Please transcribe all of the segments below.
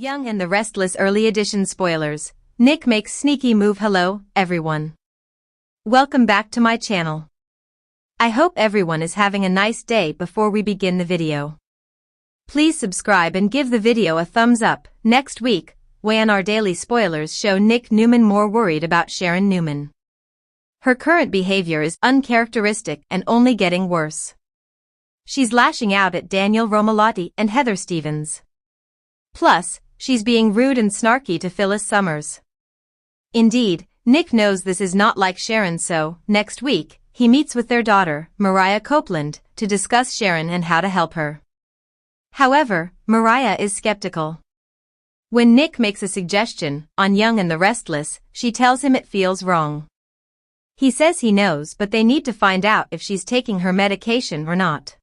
Young and the Restless Early Edition spoilers. Nick makes sneaky move. Hello, everyone. Welcome back to my channel. I hope everyone is having a nice day. Before we begin the video, please subscribe and give the video a thumbs up. Next week, YNR Daily spoilers show Nick Newman more worried about Sharon Newman. Her current behavior is uncharacteristic and only getting worse. She's lashing out at Daniel Romalotti and Heather Stevens. Plus, she's being rude and snarky to Phyllis Summers. Indeed, Nick knows this is not like Sharon, so, next week, he meets with their daughter, Mariah Copeland, to discuss Sharon and how to help her. However, Mariah is skeptical. When Nick makes a suggestion on Young and the Restless, she tells him it feels wrong. He says he knows, but they need to find out if she's taking her medication or not.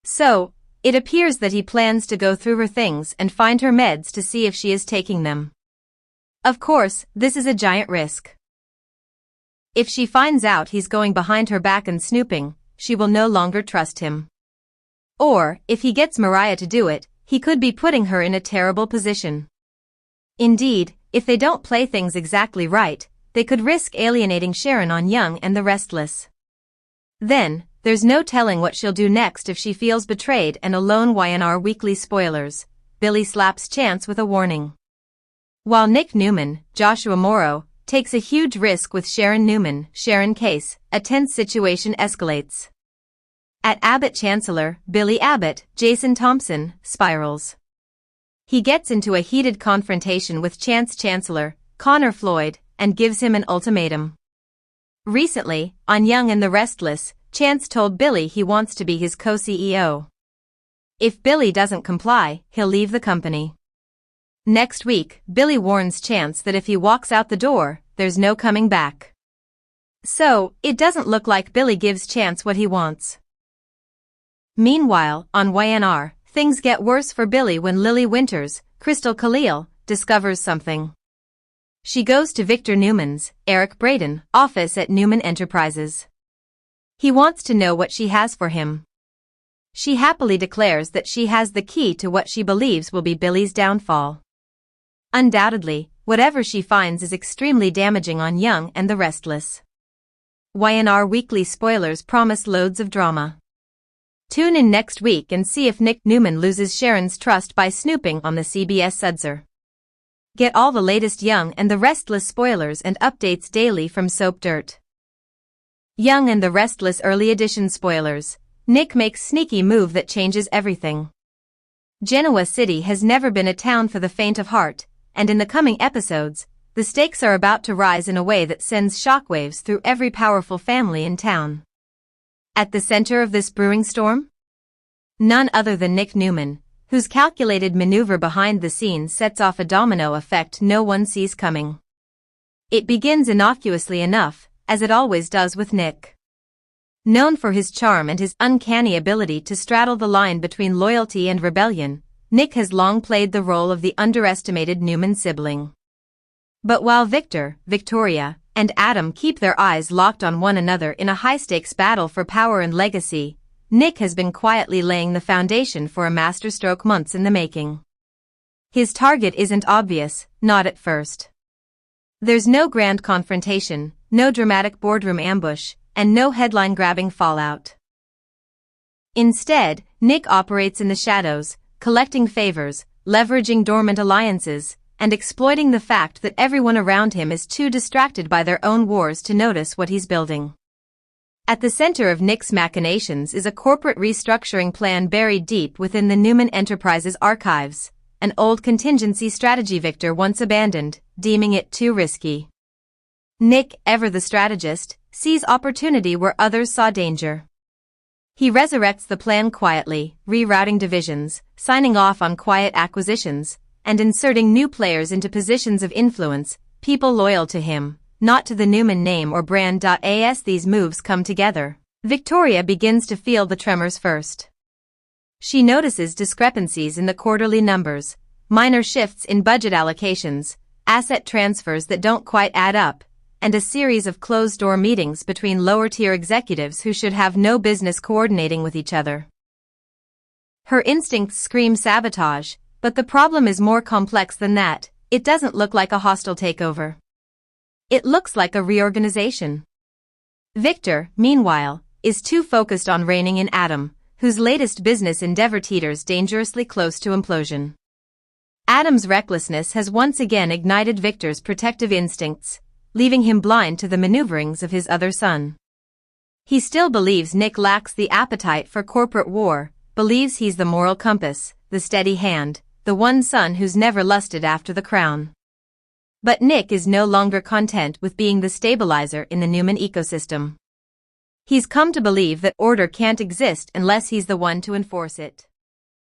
So, it appears that he plans to go through her things and find her meds to see if she is taking them. Of course, this is a giant risk. If she finds out he's going behind her back and snooping, she will no longer trust him. Or, if he gets Mariah to do it, he could be putting her in a terrible position. Indeed, if they don't play things exactly right, they could risk alienating Sharon on Young and the Restless. Then, there's no telling what she'll do next if she feels betrayed and alone. YNR Weekly spoilers. Billy slaps Chance with a warning. While Nick Newman, Joshua Morrow, takes a huge risk with Sharon Newman, Sharon case, a tense situation escalates. At Abbott Chancellor, Billy Abbott, Jason Thompson, spirals. He gets into a heated confrontation with Chance Chancellor, Connor Floyd, and gives him an ultimatum. Recently, on Young and the Restless, Chance told Billy he wants to be his co-CEO. If Billy doesn't comply, he'll leave the company. Next week, Billy warns Chance that if he walks out the door, there's no coming back. So, it doesn't look like Billy gives Chance what he wants. Meanwhile, on YNR, things get worse for Billy when Lily Winters, Crystal Khalil, discovers something. She goes to Victor Newman's, Eric Braden, office at Newman Enterprises. He wants to know what she has for him. She happily declares that she has the key to what she believes will be Billy's downfall. Undoubtedly, whatever she finds is extremely damaging on Young and the Restless. YNR Weekly spoilers promise loads of drama. Tune in next week and see if Nick Newman loses Sharon's trust by snooping on the CBS Sudzer. Get all the latest Young and the Restless spoilers and updates daily from Soap Dirt. Young and the Restless Early Edition spoilers. Nick makes sneaky move that changes everything. Genoa City has never been a town for the faint of heart, and in the coming episodes, the stakes are about to rise in a way that sends shockwaves through every powerful family in town. At the center of this brewing storm? None other than Nick Newman, whose calculated maneuver behind the scenes sets off a domino effect no one sees coming. It begins innocuously enough, as it always does with Nick. Known for his charm and his uncanny ability to straddle the line between loyalty and rebellion, Nick has long played the role of the underestimated Newman sibling. But while Victor, Victoria, and Adam keep their eyes locked on one another in a high-stakes battle for power and legacy, Nick has been quietly laying the foundation for a masterstroke months in the making. His target isn't obvious, not at first. There's no grand confrontation, no dramatic boardroom ambush, and no headline-grabbing fallout. Instead, Nick operates in the shadows, collecting favors, leveraging dormant alliances, and exploiting the fact that everyone around him is too distracted by their own wars to notice what he's building. At the center of Nick's machinations is a corporate restructuring plan buried deep within the Newman Enterprises archives, an old contingency strategy Victor once abandoned, deeming it too risky. Nick, ever the strategist, sees opportunity where others saw danger. He resurrects the plan quietly, rerouting divisions, signing off on quiet acquisitions, and inserting new players into positions of influence, people loyal to him, not to the Newman name or brand. As these moves come together, Victoria begins to feel the tremors first. She notices discrepancies in the quarterly numbers, minor shifts in budget allocations, asset transfers that don't quite add up, and a series of closed-door meetings between lower-tier executives who should have no business coordinating with each other. Her instincts scream sabotage, But the problem is more complex than that. It doesn't look like a hostile takeover. It looks like a reorganization. Victor, meanwhile, is too focused on reining in Adam, whose latest business endeavor teeters dangerously close to implosion. Adam's recklessness has once again ignited Victor's protective instincts, leaving him blind to the maneuverings of his other son. He still believes Nick lacks the appetite for corporate war, believes he's the moral compass, the steady hand, the one son who's never lusted after the crown. But Nick is no longer content with being the stabilizer in the Newman ecosystem. He's come to believe that order can't exist unless he's the one to enforce it.